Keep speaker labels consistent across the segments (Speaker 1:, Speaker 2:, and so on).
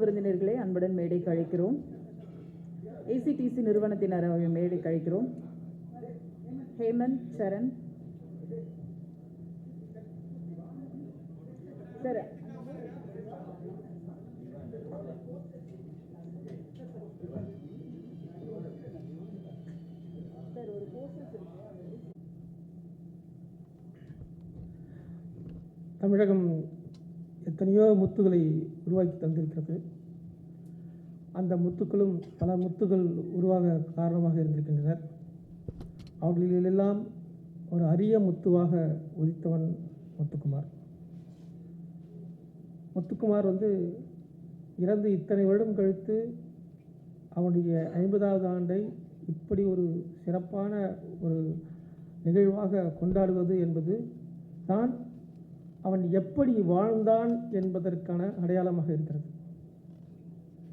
Speaker 1: விருந்தினர்களை அன்புடன் மேடைக்கு அழைக்கிறோம். ஏசிடிசி நிறுவனத்தினர் மேடைக்கு அழைக்கிறோம். ஹேமந்த், சரண் சார்.
Speaker 2: தமிழகம் எத்தனையோ முத்துகளை உருவாக்கி தந்திருக்கிறது. அந்த முத்துக்களும் பல முத்துகள் உருவாக காரணமாக இருந்திருக்கின்றனர். அவர்களிலெல்லாம் ஒரு அரிய முத்துவாக உதித்தவன் முத்துக்குமார். முத்துக்குமார் இறந்து இத்தனை வருடம் கழித்து அவனுடைய 50வது ஆண்டை இப்படி ஒரு சிறப்பான ஒரு நிகழ்வாக கொண்டாடுவது என்பது தான் அவன் எப்படி வாழ்ந்தான் என்பதற்கான அடையாளமாக இருக்கிறது.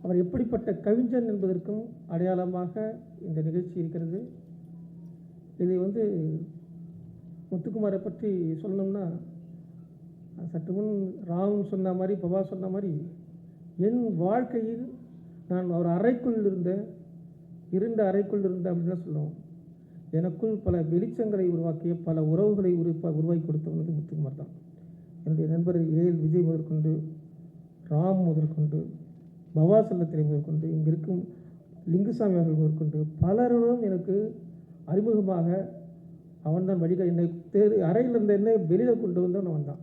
Speaker 2: அவர் எப்படிப்பட்ட கவிஞன் என்பதற்கும் அடையாளமாக இந்த நிகழ்ச்சி இருக்கிறது. இதை முத்துக்குமாரை பற்றி சொல்லணும்னா, சற்று முன் ராம் சொன்ன மாதிரி, பவா சொன்ன மாதிரி, என் வாழ்க்கையில் நான் ஒரு அறைக்குள் இருந்தேன், இருண்ட அறைக்குள் இருந்தேன் அப்படின்னு தான் சொல்லுவோம். எனக்குள் பல வெளிச்சங்களை உருவாக்கிய, பல உறவுகளை உருவாக்கி கொடுத்தவன் முத்துக்குமார் தான். என்னுடைய நண்பர் ஏஎல் விஜய் முதற்கொண்டு, ராம் முதற்கொண்டு, பவா செல்லத்திரை முதற்கொண்டு, இங்கே இருக்கும் லிங்குசாமி அவர்கள் முதற்கொண்டு பலரும் எனக்கு அறிமுகமாக அவன் தான் என்னை அறையில் இருந்த என்னை வெளியில் கொண்டு வந்தவன் அவன் தான்.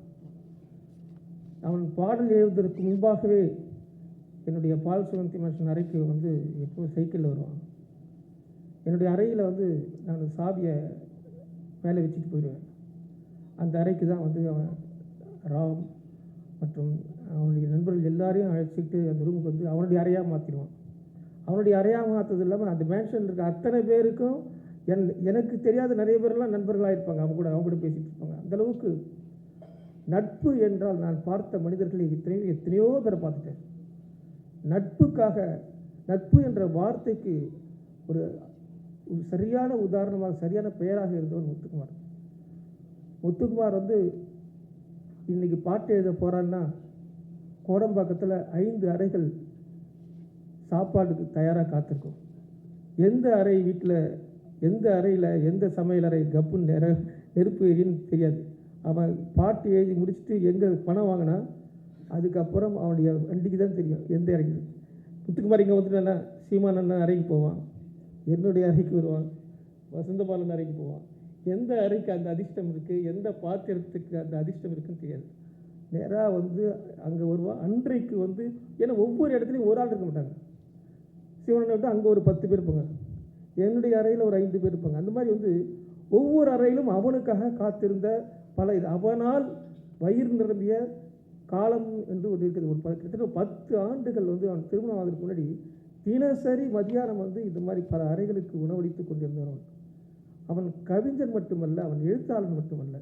Speaker 2: அவன் பாடல் எழுதுவதற்கு முன்பாகவே என்னுடைய பால் சுகந்தி மனுஷன் அறைக்கு எப்போது சைக்கிளில் வருவான். என்னுடைய அறையில் நான் சாவியை மேலே வச்சுட்டு போயிடுவேன். அந்த அறைக்கு தான் அவன் ராம் மற்றும் அவனுடைய நண்பர்கள் எல்லாரையும் அழைச்சிக்கிட்டு அந்த ரூமுக்கு அவனுடைய அறையாக மாற்றிடுவான். அவனுடைய அறையாக மாற்றது இல்லாமல் அந்த மேன்ஷனில் இருக்க அத்தனை பேருக்கும் எனக்கு தெரியாத நிறைய பேரெல்லாம் நண்பர்களாக இருப்பாங்க. அவங்க கூட பேசிகிட்டு இருப்பாங்க. அந்தளவுக்கு நட்பு என்றால் நான் பார்த்த மனிதர்களை எத்தனையோ பேரை பார்த்துட்டேன். நட்பு என்ற வார்த்தைக்கு ஒரு சரியான உதாரணமாக, சரியான பெயராக இருந்தவன் முத்துக்குமார். முத்துக்குமார் இன்றைக்கி பாட்டு எழுத போகிறான்னா, கோடம்பாக்கத்தில் 5 அறைகள் சாப்பாடுக்கு தயாராக காத்திருக்கும். எந்த அறை வீட்டில், எந்த அறையில், எந்த சமையல் அறை கப்புன்னு நெருப்பு எரின்னு தெரியாது. அவன் பாட்டு எழுதி முடிச்சுட்டு எங்கே பணம் வாங்கினா அதுக்கப்புறம் அவனுடைய வண்டிக்கு தான் தெரியும் எந்த அறைக்கு. முத்துக்குமார் இங்கே வந்துட்டானா சீமான் அண்ணன் அறைக்கு போவான், என்னுடைய அறைக்கு வருவான், வசந்தபாலன் அறைக்கு போவான். எந்த அறைக்கு அந்த அதிர்ஷ்டம் இருக்குது, எந்த பாத்திரத்துக்கு அந்த அதிர்ஷ்டம் இருக்குன்னு தெரியாது. நேராக அங்கே வருவான். அன்றைக்கு ஏன்னா ஒவ்வொரு இடத்துலையும் ஒரு ஆள் இருக்க மாட்டாங்க. சிவனை விட்டு அங்கே ஒரு 10 பேர் இருப்பாங்க, என்னுடைய அறையில் ஒரு 5 பேர் இருப்பாங்க. அந்த மாதிரி ஒவ்வொரு அறையிலும் அவனுக்காக காத்திருந்த பல அவனால் வயிறு நிரம்பிய காலம் என்று ஒன்று இருக்குது. கிட்டத்தட்ட 10 ஆண்டுகள் அவன் திருமணம் ஆகிறதுக்கு முன்னாடி தினசரி மதியானம் இந்த மாதிரி பல அறைகளுக்கு உணவளித்து கொண்டிருந்தவன். அவன் கவிஞன் மட்டுமல்ல, அவன் எழுத்தாளன் மட்டுமல்ல,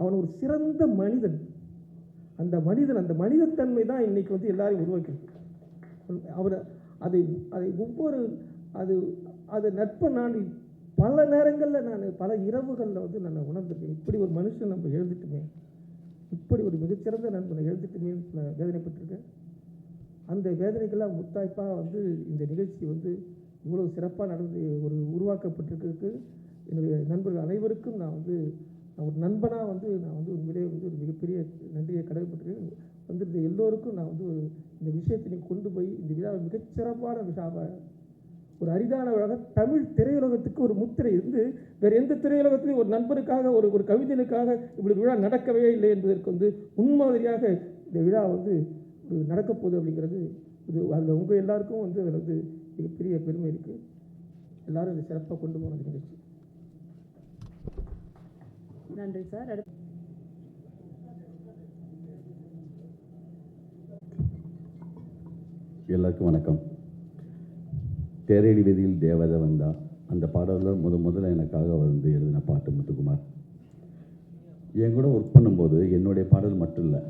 Speaker 2: அவன் ஒரு சிறந்த மனிதன். அந்த மனிதத்தன்மை தான் இன்னைக்கு எல்லாரையும் உருவாக்கியிருக்கு. அவர் அதை ஒவ்வொரு அது நட்பை நான் பல நேரங்களில் பல இரவுகளில் நான் உணர்ந்திருக்கேன். இப்படி ஒரு மனுஷன் நம்ம எழுதிட்டுமே, இப்படி ஒரு மிகச்சிறந்த நண்பனை எழுதிட்டுமே வேதனைப்பட்டிருக்கேன். அந்த வேதனைக்கெல்லாம் முத்தாய்ப்பாக இந்த நிகழ்ச்சி இவ்வளோ சிறப்பாக நடந்து உருவாக்கப்பட்டிருக்கு. என்னுடைய நண்பர்கள் அனைவருக்கும் நான் ஒரு நண்பனாக நான் உண்மையிலே ஒரு மிகப்பெரிய நன்றியை கடமைப்பட்டிருக்கேன். இந்த எல்லோருக்கும் நான் இந்த விஷயத்தை கொண்டு போய் இந்த விழாவை மிகச்சிறப்பான விழாவை, ஒரு அரிதான விழாவை, தமிழ் திரையுலகத்துக்கு ஒரு முத்திரை வேறு எந்த திரையுலகத்திலையும் ஒரு நண்பருக்காக, ஒரு கவிஞனுக்காக இப்படி விழா நடக்கவே இல்லை என்பதற்கு முன்மாதிரியாக இந்த விழா நடக்கப் போகுது அப்படிங்கிறது அதில் உங்கள் எல்லாருக்கும் அதில் மிகப்பெரிய பெருமை இருக்குது. எல்லாரும் இதை சிறப்பாக கொண்டு போன நிகழ்ச்சி.
Speaker 1: நன்றி சார்.
Speaker 3: எல்லாருக்கும் வணக்கம். தேரடி வீதியில் தேவதை வந்தா அந்த பாடலில் முதல்ல எனக்காக எழுதின பாட்டு முத்துக்குமார். என் கூட ஒர்க் பண்ணும்போது என்னுடைய பாடல் மட்டும் இல்லை,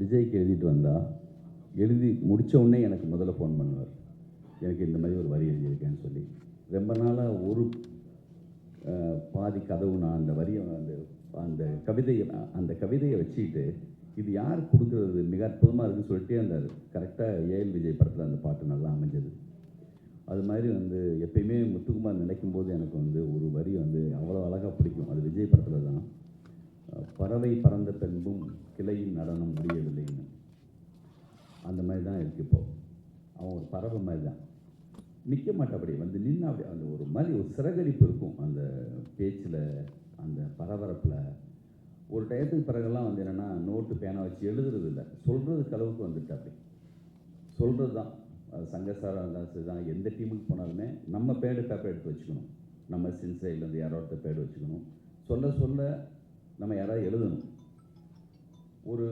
Speaker 3: விஜய்க்கு எழுதிட்டு வந்தால் எழுதி முடித்த உடனே எனக்கு முதல்ல ஃபோன் பண்ணுவார், எனக்கு இந்த மாதிரி ஒரு வரி எழுதியிருக்கேன்னு சொல்லி. ரொம்ப நாளாக ஒரு பாதி கதவு நான் அந்த வரியை அந்த கவிதையை வச்சுக்கிட்டு இது யார் கொடுக்குறது, மிக அற்புதமாக இருக்குன்னு சொல்லிட்டே இருந்தார். கரெக்டாக ஏஎல் விஜய் படத்தில் அந்த பாட்டு நல்லா அமைஞ்சது. அது மாதிரி வந்து எப்பயுமே முத்துக்குமார் நினைக்கும் போது எனக்கு வந்து ஒரு வரி வந்து அவ்வளோ அழகாக பிடிக்கும். அது விஜய் படத்தில் தான். பறவை பறந்த பின்பும் கிளையின் நடனம் முடியவில்லைன்னு. அந்த மாதிரி தான் இருக்குது இப்போது. அவன் ஒரு பறவை மாதிரி தான், நிற்க மாட்டபடி வந்து நின்று அப்படி அந்த ஒரு மாதிரி ஒரு சிறகடிப்பு இருக்கும் அந்த பேச்சில், அந்த பரபரப்பில். ஒரு டயத்துக்கு பிறகெல்லாம் வந்து என்னென்னா நோட்டு பேனா வச்சு எழுதுறது இல்லை, சொல்கிறதுக்கு அளவுக்கு வந்துட்டு அப்படி சொல்கிறது தான். அது சங்கசாராக இருந்தாலும் சரி தான், எந்த டீமுக்கு போனாலுமே நம்ம பேடு பேப்பர் எடுத்து வச்சுக்கணும். நம்ம சின்சைட்லேருந்து யாரோ ஒருத்தர் பேடு வச்சுக்கணும். சொல்ல சொல்ல நம்ம யாராவது எழுதணும். ஒரு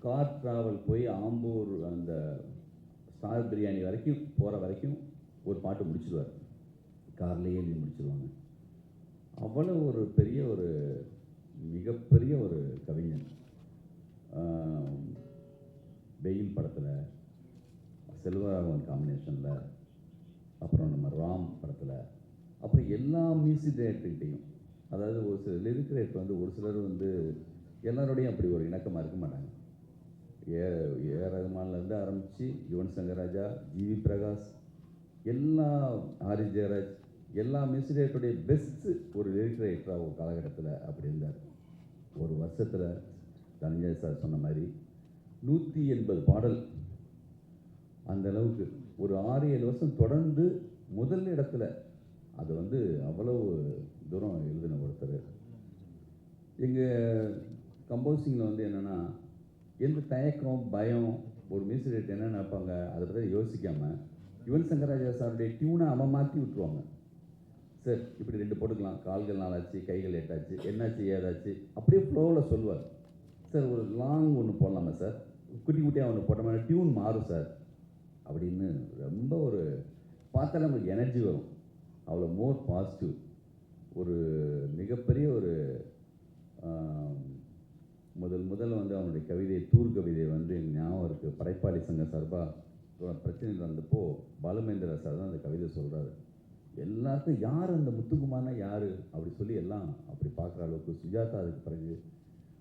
Speaker 3: கார் ட்ராவல் போய் ஆம்பூர் அந்த ஸ்டார் பிரியாணி வரைக்கும் போகிற வரைக்கும் ஒரு பாட்டு முடிச்சிடுவார். கார்லேயே எழுதி முடிச்சிடுவாங்க. அவ்வளோ ஒரு பெரிய ஒரு மிகப்பெரிய ஒரு கவிஞன். வெயில் படத்தில் செல்வராகவன் காம்பினேஷனில், அப்புறம் நம்ம ராம் படத்தில், அப்புறம் எல்லா மியூசிக் டைரக்டர்கிட்டையும், அதாவது ஒரு சில லிரிக் ரைட்டர் வந்து ஒரு சிலர் வந்து எல்லாரோடையும் அப்படி ஒரு இணக்கமாக இருக்க மாட்டாங்க. ஏ ரகுமான்லேருந்து ஆரம்பித்து யுவன் சங்கர் ராஜா, ஜிவி பிரகாஷ், எல்லா ஹாரிஸ் ஜெயராஜ், எல்லா மியூசிக் டைரக்டருடைய பெஸ்ட்டு ஒரு லிரிக் ரைட்டராக ஒரு காலகட்டத்தில் அப்படி இருந்தார். ஒரு வருஷத்தில் தனஞ்சய் சார் சொன்ன மாதிரி 180 பாடல். அந்த அளவுக்கு ஒரு 6-7 வருஷம் தொடர்ந்து முதல் இடத்துல அது வந்து அவ்வளவு தூரம் எழுதின ஒருத்தர். எங்கள் கம்போசிங்கில் வந்து என்னென்னா எந்த தயக்கம் பயம், ஒரு மியூசிக் டைரக்டர் என்ன நினைப்பாங்க அதை பற்றி யோசிக்காமல் யுவன் சங்கர் ராஜா சாருடைய டியூனை அவன் மாற்றி விட்டுருவாங்க. சார் இப்படி 2 போட்டுக்கலாம், கால்கள் 4 ஆச்சு, கைகள் 8 ஆச்சு, என்னாச்சு ஏதாச்சு, அப்படியே ஃப்ளோவில் சொல்லுவார். சார் ஒரு லாங் ஒன்று போடலாமா சார், குட்டி குட்டியாக ஒன்று போட்டோம்னா டியூன் மாறும் சார் அப்படின்னு ரொம்ப ஒரு பார்த்தாலே நமக்கு எனர்ஜி வரும். அவ்வளோ மோர் பாசிட்டிவ். ஒரு மிகப்பெரிய ஒரு முதல்ல வந்து அவனுடைய கவிதை தூர் கவிதை வந்து எங்கள் ஞாபகம் இருக்குது. படைப்பாளி சங்க சார்பாக பிரச்சனைகள் வந்தப்போ பாலுமேந்திரா சார் தான் அந்த கவிதை சொல்கிறாரு. எல்லாருக்கும் யார் அந்த முத்துக்குமார்னா யார் அப்படி சொல்லி எல்லாம் அப்படி பார்க்குற அளவுக்கு சுஜாதா அதுக்கு பிறகு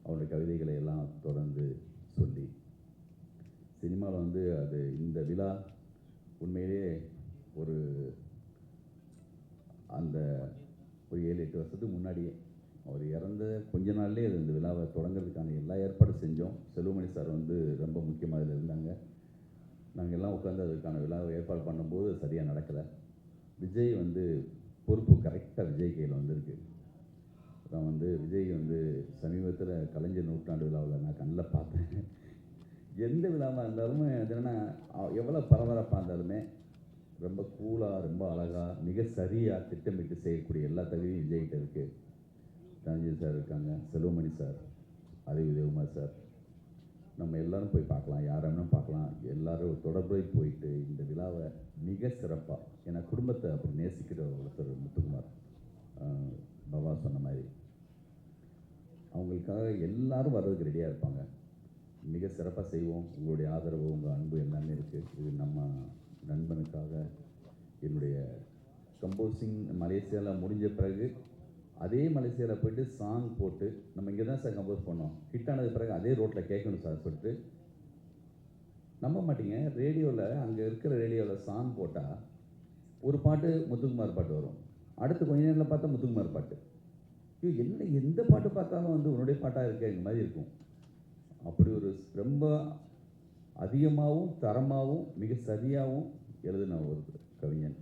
Speaker 3: அவனுடைய கவிதைகளை எல்லாம் தொடர்ந்து சொல்லி சினிமாவில் வந்து அது இந்த விழா உண்மையிலே ஒரு அந்த ஒரு 7-8 வருஷத்துக்கு முன்னாடியே அவர் இறந்த கொஞ்ச நாள்லேயே அது இந்த விழாவை தொடங்கிறதுக்கான எல்லா ஏற்பாடும் செஞ்சோம். செல்வமணி சார் வந்து ரொம்ப முக்கியமாக இதில் இருந்தாங்க. நாங்கள் எல்லாம் உட்காந்து அதுக்கான விழாவை ஏற்பாடு பண்ணும்போது சரியாக நடக்கலை. விஜய் வந்து பொறுப்பு கரெக்டாக விஜய் கையில் வந்திருக்கு. நான் வந்து விஜய் வந்து சமீபத்தில் கலைஞர் நூற்றாண்டு விழாவில் நான் கண்ணில் பார்த்தேன். எந்த விழாவாக இருந்தாலும் என்னென்னா எவ்வளோ பரபரப்பாக இருந்தாலுமே ரொம்ப கூலாக, ரொம்ப அழகாக, மிக சரியாக திட்டமிட்டு செய்யக்கூடிய எல்லா தகுதியும் விஜய்கிட்ட இருக்குது. தனஞ்சய் சார் இருக்காங்க, செல்வமணி சார், அறிவு தேவகுமார் சார், நம்ம எல்லோரும் போய் பார்க்கலாம், யாரும் பார்க்கலாம். எல்லோரும் தொடர்பு போயிட்டு இந்த விழாவை மிக சிறப்பாக, ஏன்னா குடும்பத்தை அப்படி நேசிக்கிற ஒருத்தர் முத்துக்குமார். பவா சொன்ன மாதிரி அவங்களுக்காக எல்லாரும் வர்றதுக்கு ரெடியாக இருப்பாங்க. மிக சிறப்பாக செய்வோம். உங்களுடைய ஆதரவு, உங்கள் அன்பு எல்லாமே இருக்குது. இது நம்ம நண்பனுக்காக என்னுடைய கம்போசிங் மலேசியாவில் முடிஞ்ச பிறகு அதே மலேசியாவில் போய்ட்டு சாங் போட்டு நம்ம இங்கே தான் சார் கம்போஸ் பண்ணோம், ஹிட் ஆனது பிறகு அதே ரோட்டில் கேட்கணும் சார் சொல்லிட்டு, நம்ப மாட்டீங்க, ரேடியோவில் அங்கே இருக்கிற ரேடியோவில் சாங் போட்டால் ஒரு பாட்டு முத்துக்குமார் பாட்டு வரும், அடுத்து கொஞ்ச நேரத்தில் பார்த்தா முத்துக்குமார் பாட்டு. ஐயோ என்ன எந்த பாட்டு பார்த்தாலும் வந்து உன்னுடைய பாட்டாக இருக்க இந்த மாதிரி இருக்கும். அப்படி ஒரு ரொம்ப அதிகமாகவும் தரமாகவும் மிக சரியாகவும் எழுதின ஒரு கவிஞன்.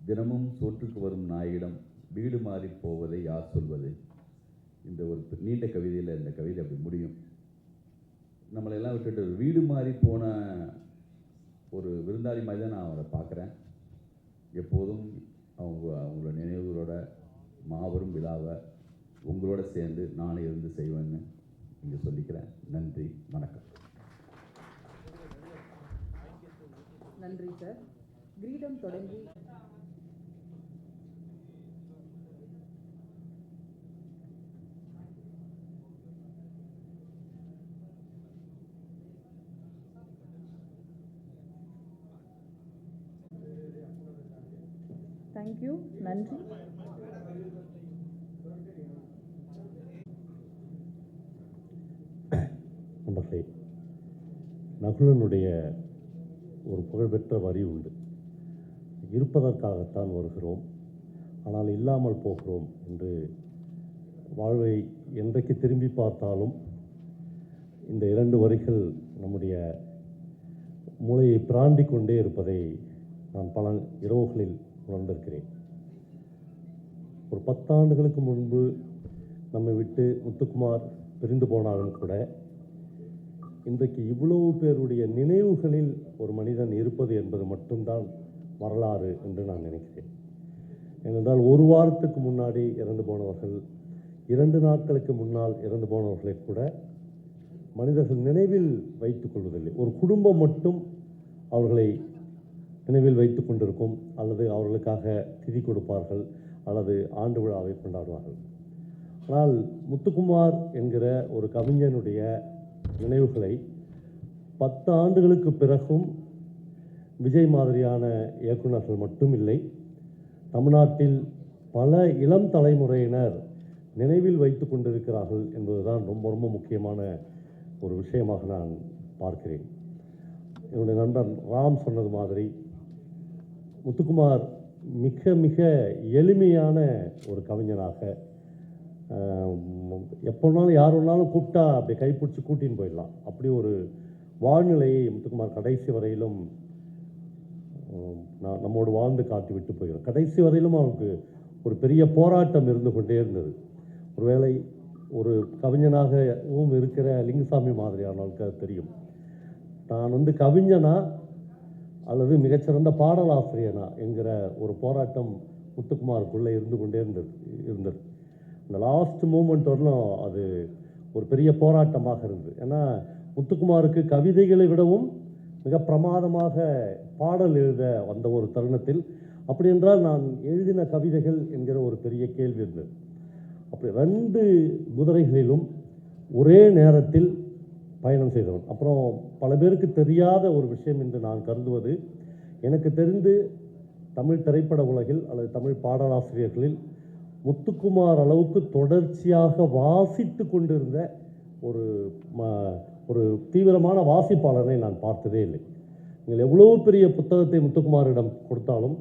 Speaker 3: தினமும் சோற்றுக்கு வரும் நாயிடம் வீடு மாறி போவதை யார் சொல்வது. இந்த ஒரு நீண்ட கவிதையில் இந்த கவிதை அப்படி முடியும். நம்மளெல்லாம் விட்டுட்டு வீடு மாறி போன ஒரு விருந்தாளி மாதிரி தான் நான் அவரை பார்க்குறேன். எப்போதும் அவங்களோட நினைவுகளோட மாபெரும் விழாவை உங்களோட சேர்ந்து நானே இருந்து செய்வேன்னு இங்கே சொல்லிக்கிறேன். நன்றி, வணக்கம்.
Speaker 1: நன்றி சார். கிரீடம் தொடங்கி தேங்க்யூ. நன்றி.
Speaker 4: நகுலனுடைய ஒரு புகழ்பெற்ற வரி உண்டு. இருப்பதற்காகத்தான் வருகிறோம், ஆனால் இல்லாமல் போகிறோம் என்று வாழ்வை என்றைக்கு திரும்பி பார்த்தாலும் இந்த 2 வரிகள் நம்முடைய மூளையை பிராண்டி கொண்டே இருப்பதை நான் பல இரவுகளில் உணர்ந்திருக்கிறேன். ஒரு 10 ஆண்டுகளுக்கு முன்பு நம்மை விட்டு முத்துக்குமார் பிரிந்து போனாலும் கூட இன்றைக்கு இவ்வளவு பேருடைய நினைவுகளில் ஒரு மனிதன் இருப்பது என்பது மட்டும்தான் வரலாறு என்று நான் நினைக்கிறேன். ஏனென்றால் ஒரு வாரத்துக்கு முன்னாடி இறந்து போனவர்கள், 2 நாட்களுக்கு முன்னால் இறந்து போனவர்களை கூட மனிதர்கள் நினைவில் வைத்துக் கொள்வதில்லை. ஒரு குடும்பம் மட்டும் அவர்களை நினைவில் வைத்து கொண்டிருக்கும், அல்லது அவர்களுக்காக திதி கொடுப்பார்கள், அல்லது ஆண்டு விழாவை கொண்டாடுவார்கள். ஆனால் முத்துக்குமார் என்கிற ஒரு கவிஞனுடைய நினைவுகளை 10 ஆண்டுகளுக்கு பிறகும் விஜய் மாதிரியான இயக்குநர்கள் மட்டும் இல்லை, தமிழ்நாட்டில் பல இளம் தலைமுறையினர் நினைவில் வைத்து கொண்டிருக்கிறார்கள் என்பதுதான் ரொம்ப ரொம்ப முக்கியமான ஒரு விஷயமாக நான் பார்க்கிறேன். என்னுடைய நண்பன் ராம் சொன்னது மாதிரி முத்துக்குமார் மிக மிக எளிமையான ஒரு கவிஞனாக, எப்போனாலும் யார் வேணாலும் கூப்பிட்டா அப்படி கைப்பிடிச்சி கூட்டின்னு போயிடலாம், அப்படி ஒரு வாழ்நிலையை முத்துக்குமார் கடைசி வரையிலும் நம்மோடு வாழ்ந்து காட்டி விட்டு போகிறோம். கடைசி வரையிலும் அவனுக்கு ஒரு பெரிய போராட்டம் இருந்து கொண்டே இருந்தது. ஒருவேளை ஒரு கவிஞனாகவும் இருக்கிற லிங்குசாமி மாதிரியானவனுக்கு அது தெரியும். நான் கவிஞனா அல்லது மிகச்சிறந்த பாடலாசிரியனா என்கிற ஒரு போராட்டம் முத்துக்குமாருக்குள்ளே இருந்து கொண்டே இருந்தது. இந்த லாஸ்ட் மூமெண்ட் வரலும் அது ஒரு பெரிய போராட்டமாக இருந்தது. ஏன்னா முத்துக்குமாருக்கு கவிதைகளை விடவும் மிக பிரமாதமாக பாடல் எழுத வந்த ஒரு தருணத்தில், அப்படி என்றால் நான் எழுதின கவிதைகள் என்கிற ஒரு பெரிய கேள்வி இருந்தது. அப்படி 2 குதிரைகளிலும் ஒரே நேரத்தில் பயணம் செய்தவன். அப்புறம் பல பேருக்கு தெரியாத ஒரு விஷயம் என்று நான் கருதுவது, எனக்கு தெரிந்து தமிழ் திரைப்பட உலகில் அல்லது தமிழ் பாடலாசிரியர்களில் முத்துக்குமார் அளவுக்கு தொடர்ச்சியாக வாசித்து கொண்டிருந்த ஒரு தீவிரமான வாசிப்பாளனை நான் பார்த்ததே இல்லை. நீங்கள் எவ்வளோ பெரிய புத்தகத்தை முத்துக்குமாரிடம் கொடுத்தாலும்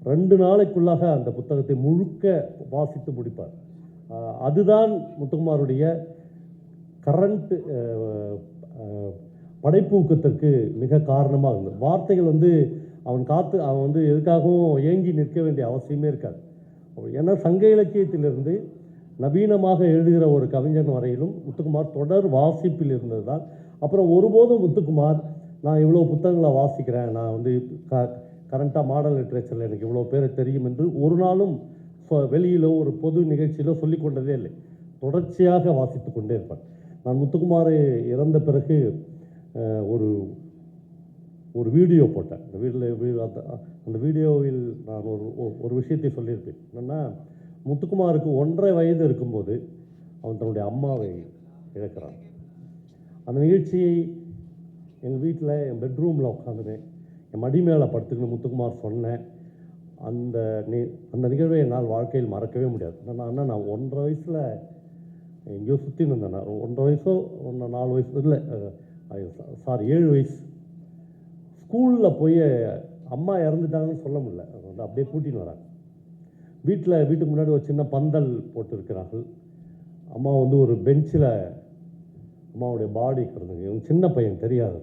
Speaker 4: 2 நாளைக்குள்ளாக அந்த புத்தகத்தை முழுக்க வாசித்து முடிப்பார். அதுதான் முத்துக்குமாருடைய கரண்ட் படைப்பூக்கத்திற்கு மிக காரணமாக இருந்தது. வார்த்தைகள் அவன் எதுக்காகவும் ஏங்கி நிற்க வேண்டிய அவசியமே இருக்காது. ஏன்னா சங்க இலக்கியத்திலிருந்து நவீனமாக எழுதுகிற ஒரு கவிஞன் வரையிலும் முத்துக்குமார் தொடர் வாசிப்பில் இருந்தது தான். அப்புறம் ஒருபோதும் முத்துக்குமார் நான் இவ்வளோ புத்தகங்களை வாசிக்கிறேன், நான் கரண்ட்டாக மாடல் லிட்ரேச்சரில் எனக்கு இவ்வளோ பேரை தெரியும் என்று ஒரு நாளும் வெளியிலோ ஒரு பொது நிகழ்ச்சியிலோ சொல்லி கொண்டதே இல்லை. தொடர்ச்சியாக வாசித்து கொண்டே இருப்பார். நான் முத்துக்குமாரை இறந்த பிறகு ஒரு வீடியோ போட்டேன். அந்த வீடியோவில் நான் ஒரு விஷயத்தை சொல்லியிருப்பேன். என்னென்னா, முத்துக்குமாருக்கு 1.5 வயது இருக்கும்போது அவன் தன்னுடைய அம்மாவை இழக்கிறான். அந்த நிகழ்ச்சியை எங்கள் வீட்டில் என் பெட்ரூமில் உட்காந்துனேன், என் மடி மேலே படுத்துக்கின்னு முத்துக்குமார் சொன்னேன். அந்த நிகழ்வை என்னால் வாழ்க்கையில் மறக்கவே முடியாது. நான் 1.5 வயசில் எங்கேயோ சுற்றி இருந்தேன். 1.5 வயசோ 4 வயசு இல்லை, 7 வயசு. ஸ்கூலில் போய் அம்மா இறந்துட்டாங்கன்னு சொல்ல முடியல, அப்படியே கூட்டின்னு வராங்க. வீட்டுக்கு முன்னாடி ஒரு சின்ன பந்தல் போட்டிருக்கிறார்கள். அம்மா ஒரு பெஞ்சில் அம்மாவுடைய பாடி கிடந்துங்க. இவன் சின்ன பையன், தெரியாது.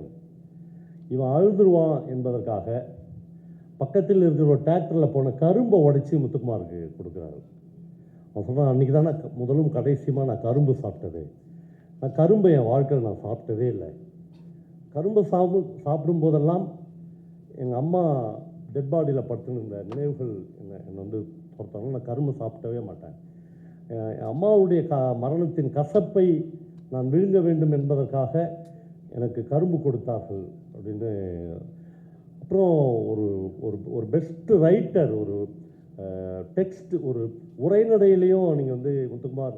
Speaker 4: இவன் அழுதுருவான் என்பதற்காக பக்கத்தில் இருக்கிற ஒரு டிராக்டரில் போன கரும்பை உடைச்சி முத்துக்குமாருக்கு கொடுக்குறாரு. அவன் சொல்கிறான், அன்றைக்கி தானே முதலும் கடைசியமாக நான் கரும்பு சாப்பிட்டது. நான் கரும்பை என் வாழ்க்கையில் நான் சாப்பிட்டதே இல்லை. கரும்பை சாப்பிடும்போதெல்லாம் எங்கள் அம்மா டெட் பாடியில் படுத்துன்னு இருந்த நினைவுகள் என்னை பொறுத்தவரை நான் கரும்பு சாப்பிட்டவே மாட்டேன். என் அம்மாவுடைய மரணத்தின் கசப்பை நான் விழுங்க வேண்டும் என்பதற்காக எனக்கு கரும்பு கொடுத்தார்கள் அப்படின்னு. அப்புறம் ஒரு பெஸ்ட் ரைட்டர், ஒரு டெக்ஸ்ட், ஒரு உரைநடையிலையும் நீங்கள் முத்துக்குமார்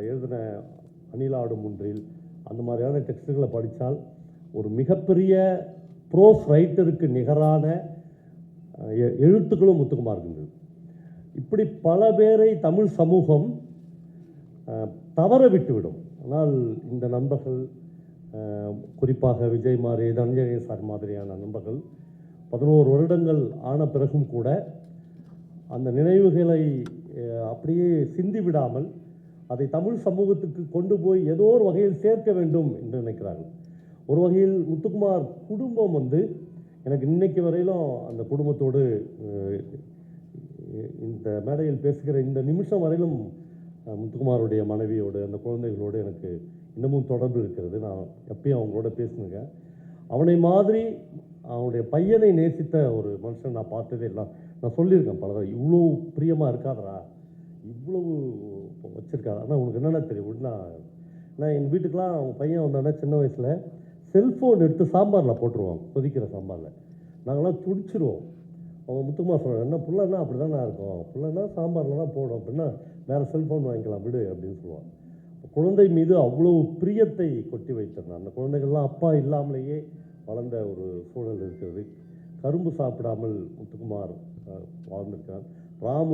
Speaker 4: எழுதின அணிலாடும் ஒன்றில் அந்த மாதிரியான டெக்ஸ்ட்டுகளை படித்தால் ஒரு மிகப்பெரிய ப்ரோஸ் ரைட்டருக்கு நிகரான எழுத்துக்களும் முத்துக்குமார் இருந்தது. இப்படி பல பேரை தமிழ் சமூகம் தவற விட்டுவிடும். ஆனால் இந்த நண்பர்கள் குறிப்பாக விஜய் மாதிரி தனஞ்சய சார் மாதிரியான நண்பர்கள் 11 வருடங்கள் ஆன பிறகும் கூட அந்த நினைவுகளை அப்படியே சிந்தி விடாமல் அதை தமிழ் சமூகத்துக்கு கொண்டு போய் ஏதோ ஒரு வகையில் சேர்க்க வேண்டும் என்று நினைக்கிறார்கள். ஒரு வகையில் முத்துக்குமார் குடும்பம் எனக்கு இன்னைக்கு வரையிலும் அந்த குடும்பத்தோடு இந்த மேடையில் பேசுகிற இந்த நிமிஷம் வரையிலும் முத்துக்குமாருடைய மனைவியோடு அந்த குழந்தைகளோடு எனக்கு இன்னமும் தொடர்பு இருக்கிறது. நான் எப்பயும் அவங்களோட பேசுனுங்க. அவனை மாதிரி அவனுடைய பையனை நேசித்த ஒரு மனுஷன் நான் பார்த்ததே இல்லை. நான் சொல்லியிருக்கேன் பலதான், இவ்வளோ பிரியமாக இருக்காதரா, இவ்வளவு வச்சுருக்காரு. ஆனால் உனக்கு என்னென்ன தெரியும், நான் எங்கள் வீட்டுக்கெலாம் அவன் பையன் வந்தானே சின்ன வயசில் செல்ஃபோன் எடுத்து சாம்பாரில் போட்டுருவான், கொதிக்கிற சாம்பாரில். நாங்கள்லாம் துடிச்சிருவோம். அவன் முத்துக்குமார் சொல்கிறான், என்ன புள்ளன்னா அப்படி தானே இருக்கும், புள்ளன்னா சாம்பாரில் தான் போடும், அப்படின்னா வேறு செல்ஃபோன் வாங்கிக்கலாம் விடு அப்படின்னு சொல்லுவான். குழந்தை மீது அவ்வளோ பிரியத்தை கொட்டி வைத்திருந்தான். அந்த குழந்தைகள்லாம் அப்பா இல்லாமலேயே வளர்ந்த ஒரு சூழல் இருக்கிறது. கரும்பு சாப்பிடாமல் முத்துக்குமார் வாழ்ந்திருக்கான். ராம்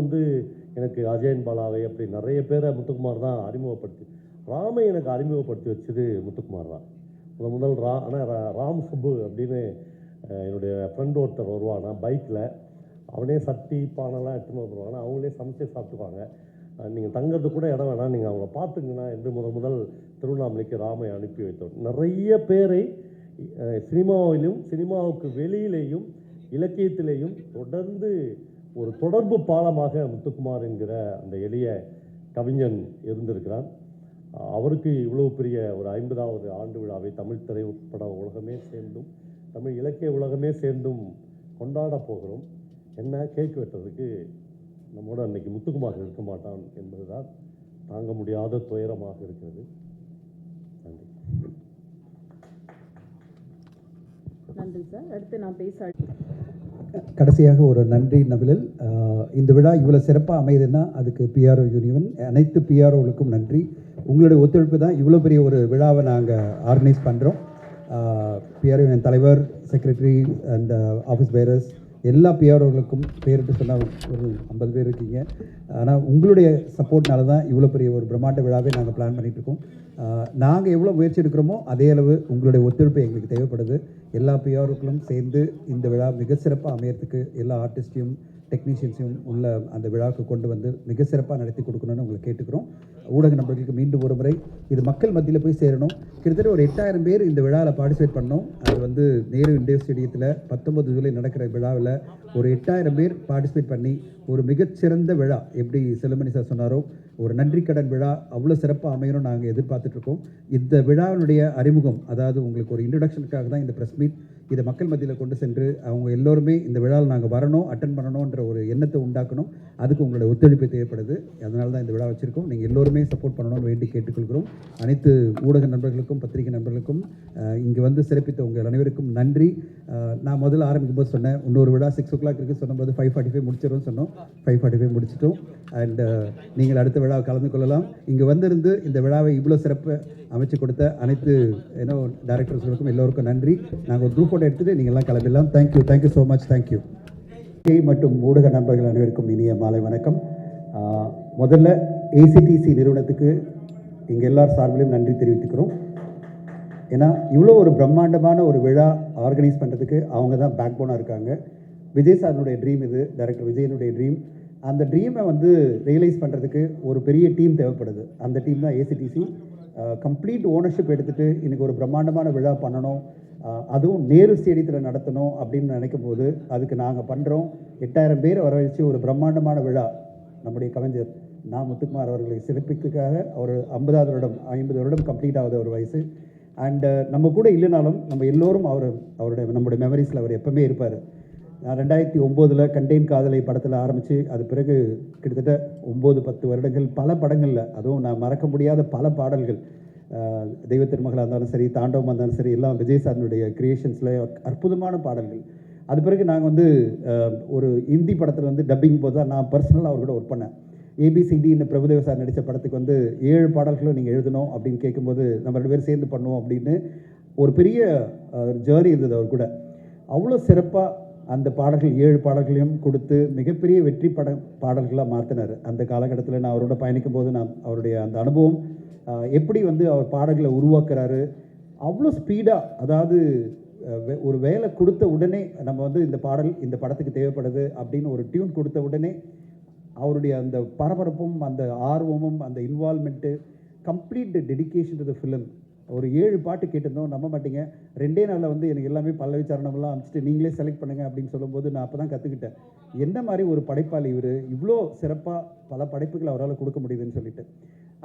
Speaker 4: எனக்கு அஜயன் பாலாவை அப்படி நிறைய பேரை முத்துக்குமார் தான் அறிமுகப்படுத்தி, ராமை எனக்கு அறிமுகப்படுத்தி வச்சது முத்துக்குமார் தான் முதல். ஆனால் ராம் சுப்பு அப்படின்னு என்னுடைய ஃப்ரெண்ட் ஒருத்தர் வருவானா பைக்கில், அவனே சட்டி பானைலாம் எடுத்துன்னு வருவாங்க, அவங்களே சமைச்சு சாப்பிட்டுக்குவாங்க. நீங்கள் தங்கிறது கூட இடம் வேணாம், நீங்கள் அவங்கள பார்த்துங்கன்னா என்று முதல் திருவண்ணாமலைக்கு ராமை அனுப்பி வைத்தோம். நிறைய பேரை சினிமாவிலும் சினிமாவுக்கு வெளியிலேயும் இலக்கியத்திலேயும் தொடர்ந்து ஒரு தொடர்பு பாலமாக முத்துக்குமார் என்கிற அந்த எளிய கவிஞன் இருந்திருக்கிறார். அவருக்கு இவ்வளவு பெரிய ஒரு 50வது ஆண்டு விழாவை தமிழ் திரைப்பட உலகமே சேர்ந்தும் தமிழ் இலக்கிய உலகமே சேர்ந்தும் கொண்டாட போகிறோம். என்ன கேக் வெட்டுறதுக்கு நம்மோட அன்னைக்கு முத்துக்குமார் இருக்க மாட்டான் என்பதுதான் தாங்க முடியாத துயரமாக இருக்கிறது. நன்றி.
Speaker 1: நன்றி சார். அடுத்து நான் பேச
Speaker 5: கடைசியாக ஒரு நன்றி நபிலில். இந்த விழா இவ்வளோ சிறப்பாக அமையுதுன்னா அதுக்கு பிஆர்ஓ யூனியன் அனைத்து பிஆர்ஓகளுக்கும் நன்றி. உங்களுடைய ஒத்துழைப்பு தான் இவ்வளோ பெரிய ஒரு விழாவை நாங்கள் ஆர்கனைஸ் பண்ணுறோம். பிஆர்ஓ யூனியன் தலைவர், செக்ரட்டரி அண்ட் ஆஃபீஸ் பேரர்ஸ் எல்லா பிஆர்ஓகளுக்கும் பேரிட்டு சொன்னால் ஒரு 50 பேர் இருக்கீங்க. ஆனால் உங்களுடைய சப்போர்ட்னால தான் இவ்வளோ பெரிய ஒரு பிரம்மாண்ட விழாவே நாங்கள் பிளான் பண்ணிகிட்ருக்கோம். நாங்கள் எவ்வளோ முயற்சி எடுக்கிறோமோ அதே அளவு உங்களுடைய ஒத்துழைப்பு எங்களுக்கு தேவைப்படுது. எல்லா பிஆர்ஓக்களும் சேர்ந்து இந்த விழா மிக சிறப்பாக அமையறதுக்கு எல்லா ஆர்டிஸ்டையும் டெக்னீஷியன்ஸையும் உள்ள அந்த விழாவுக்கு கொண்டு வந்து மிக சிறப்பாக நடத்தி கொடுக்கணும்னு உங்களை கேட்டுக்கிறோம். ஊடக நண்பர்களுக்கு மீண்டும் ஒரு முறை இது மக்கள் மத்தியில் போய் சேரணும். கிட்டத்தட்ட ஒரு 8000 பேர் இந்த விழாவில் பார்ட்டிசிபேட் பண்ணோம். அது நேரு இண்டோர் ஸ்டேடியத்தில் 19 ஜூலை நடக்கிற விழாவில் ஒரு 8000 பேர் பார்ட்டிசிபேட் பண்ணி ஒரு மிகச்சிறந்த விழா, எப்படி செல்லுமணி சார் சொன்னாரோ ஒரு நன்றி கடன் விழா அவ்வளோ சிறப்பாக அமையணும் நாங்கள் எதிர்பார்த்துட்ருக்கோம். இந்த விழாவினுடைய அறிமுகம், அதாவது உங்களுக்கு ஒரு இன்ட்ரடக்ஷனுக்காக தான் இந்த ப்ரெஸ் மீட். இதை மக்கள் மத்தியில் கொண்டு சென்று அவங்க எல்லோருமே இந்த விழாவில் நாங்கள் வரணும், அட்டன் பண்ணணுன்ற ஒரு எண்ணத்தை உண்டாக்கணும். அதுக்கு உங்களுடைய ஒத்துழைப்பு தேவைப்படுது. அதனால தான் இந்த விழா வச்சுருக்கோம். நீங்கள் எல்லோருமே சப்போர்ட் பண்ணணும்னு வேண்டி கேட்டுக்கொள்கிறோம். அனைத்து ஊடக நண்பர்களுக்கும் பத்திரிகை நண்பர்களுக்கும் இங்கே சிறப்பித்த உங்கள் அனைவருக்கும் நன்றி. நான் முதல்ல ஆரம்பிக்கும் போது சொன்னேன், இன்னொரு விழா 6 o'clock இருக்குது சொன்னபோது 5:45 முடிச்சிடும்னு சொன்னோம். 5:45 முடிச்சிட்டோம். அண்ட் நீங்கள் அடுத்த விழாவை கலந்து கொள்ளலாம். இங்கே வந்திருந்து இந்த விழாவை இவ்வளோ சிறப்பு அமைச்சு கொடுத்த அனைத்து டைரக்டர்ஸ்களுக்கும் எல்லோருக்கும் நன்றி. நாங்கள் ஒரு குரூப் ஃபோட்டோ எடுத்துகிட்டு நீங்கள்லாம் கிளம்பிடலாம். Thank you so much. தேங்க்யூ. மற்றும் ஊடக நண்பர்கள் அனைவருக்கும் இனிய மாலை வணக்கம். முதல்ல ஏசிடிசி நிறுவனத்துக்கு இங்கே எல்லார் சார்பிலையும் நன்றி தெரிவித்துக்கிறோம். ஏன்னா இவ்வளோ ஒரு பிரம்மாண்டமான ஒரு விழா ஆர்கனைஸ் பண்ணுறதுக்கு அவங்க தான் பேக் போனாக இருக்காங்க. விஜய் சாரனுடைய ட்ரீம் இது, டைரக்டர் விஜயனுடைய ட்ரீம். அந்த ட்ரீமை ரியலைஸ் பண்ணுறதுக்கு ஒரு பெரிய டீம் தேவைப்படுது. அந்த டீம் தான் ஏசிடிசி. கம்ப்ளீட் ஓனர்ஷிப் எடுத்துகிட்டு இன்றைக்கி ஒரு பிரம்மாண்டமான விழா பண்ணணும், அதுவும் நேரு ஸ்டேடியத்தில் நடத்தணும் அப்படின்னு நினைக்கும் போது அதுக்கு நாங்கள் பண்ணுறோம். 8000 பேரை வரவழைச்சு ஒரு பிரம்மாண்டமான விழா. நம்முடைய கவிஞர் முத்துக்குமார் அவர்களை சிறப்பிக்கிறதுக்காக ஒரு 50 வருடம் கம்ப்ளீட் ஆகுது ஒரு வயசு. அண்டு நம்ம கூட இல்லைனாலும் நம்ம எல்லோரும் நம்முடைய மெமரிஸில் அவர் எப்பவுமே இருப்பார். நான் 2009 கண்டெயின் காதலை படத்தில் ஆரம்பித்து அது பிறகு கிட்டத்தட்ட 9-10 வருடங்கள் பல படங்களில், அதுவும் நான் மறக்க முடியாத பல பாடல்கள், தெய்வ திருமகளாக இருந்தாலும் சரி, தாண்டவமாக இருந்தாலும் சரி, எல்லாம் விஜய் சாரனுடைய கிரியேஷன்ஸில் அற்புதமான பாடல்கள். அது பிறகு நாங்கள் ஒரு ஹிந்தி படத்தில் டப்பிங் போது தான் நான் பர்சனலாக அவர் கூட ஒர்க் பண்ணேன். ஏபிசிடின்னு பிரபுதேவ சார் நடித்த படத்துக்கு 7 பாடல்களும் நீங்கள் எழுதணும் அப்படின்னு கேட்கும்போது நம்ம 2 பேர் சேர்ந்து பண்ணுவோம் அப்படின்னு ஒரு பெரிய ஜேர்னி இருந்தது அவர் கூட. அவ்வளோ சிறப்பாக அந்த பாடல்கள் 7 பாடல்களையும் கொடுத்து மிகப்பெரிய வெற்றி பாடல்களாக மாற்றினார். அந்த காலகட்டத்தில் நான் அவரோட பயணிக்கும் போது அவருடைய அந்த அனுபவம் எப்படி அவர் பாடல்களை உருவாக்குறாரு, அவ்வளோ ஸ்பீடாக, அதாவது ஒரு வேலை கொடுத்த உடனே நம்ம வந்து இந்த பாடல் இந்த படத்துக்கு தேவைப்படுது அப்படின்னு ஒரு டியூன் கொடுத்த உடனே அவருடைய அந்த பரபரப்பும் அந்த ஆர்வமும் அந்த involvement, complete dedication to the film. ஒரு 7 பாட்டு கேட்டிருந்தோம், நம்ப மாட்டீங்க. 2 நாளில் வந்து எனக்கு எல்லாமே பல்லவி சரணமெல்லாம் அனுப்பிச்சிட்டு நீங்களே செலக்ட் பண்ணுங்கள் அப்படின்னு சொல்லும்போது நான் அப்போ தான் கற்றுக்கிட்டேன் என்ன மாதிரி ஒரு படைப்பாளி இவர், இவ்வளோ சிறப்பாக பல படைப்புகளை அவரால் கொடுக்க முடியுதுன்னு சொல்லிட்டு.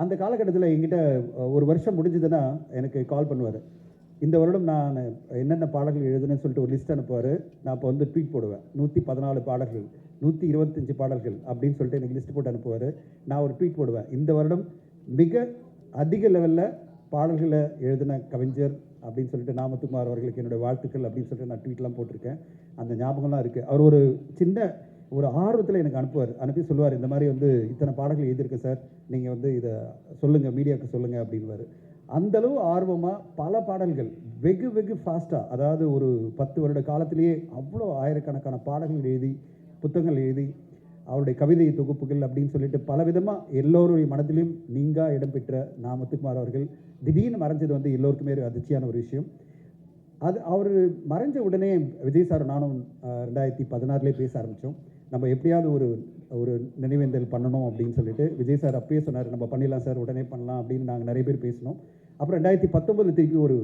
Speaker 5: அந்த காலகட்டத்தில் என்கிட்ட ஒரு வருஷம் முடிஞ்சதுன்னா எனக்கு கால் பண்ணுவார். இந்த வருடம் நான் என்னென்ன பாடல்கள் எழுதுனேன்னு சொல்லிட்டு ஒரு லிஸ்ட் அனுப்புவார். நான் அப்போ வந்து ட்வீட் போடுவேன், 114 பாடல்கள், 125 பாடல்கள் அப்படின்னு சொல்லிட்டு எனக்கு லிஸ்ட் போட்டு அனுப்புவார். நான் ஒரு ட்வீட் போடுவேன், இந்த வருடம் மிக அதிக லெவலில் பாடல்களை எழுதின கவிஞர் அப்படின்னு சொல்லிட்டு நாமத்துக்குமார் அவர்களுக்கு என்னுடைய வாழ்த்துக்கள் அப்படின்னு சொல்லிட்டு நான் ட்வீட்லாம் போட்டிருக்கேன். அந்த ஞாபகம்லாம் இருக்குது. அவர் ஒரு சின்ன ஒரு ஆர்வத்தில் எனக்கு அனுப்பி சொல்லுவார், இந்த மாதிரி வந்து இத்தனை பாடல்கள் எழுதியிருக்கேன் சார், நீங்கள் வந்து இதை சொல்லுங்கள், மீடியாவுக்கு சொல்லுங்கள் அப்படின்வார். அந்தளவு ஆர்வமாக பல பாடல்கள் வெகு வெகு ஃபாஸ்ட்டாக, அதாவது ஒரு 10 வருட காலத்திலேயே அவ்வளோ ஆயிரக்கணக்கான பாடல்கள் எழுதி புத்தகங்கள் எழுதி அவருடைய கவிதை தொகுப்புகள் அப்படின்னு சொல்லிட்டு பலவிதமாக எல்லோருடைய மனதிலும் நீங்கா இடம்பெற்ற முத்துக்குமார் அவர்கள் திடீர்னு மறைஞ்சது வந்து எல்லோருக்குமே ஒரு அதிர்ச்சியான ஒரு விஷயம். அது அவர் மறைஞ்ச உடனே விஜய் சார் நானும் 2016 பேச ஆரம்பித்தோம். நம்ம எப்படியாவது ஒரு நினைவேந்தல் பண்ணணும் அப்படின்னு சொல்லிட்டு விஜய் சார் அப்பயே சொன்னார், நம்ம பண்ணிடலாம் சார், உடனே பண்ணலாம் அப்படின்னு நாங்கள் நிறைய பேர் பேசினோம். அப்புறம் 2019 திருப்பி ஒரு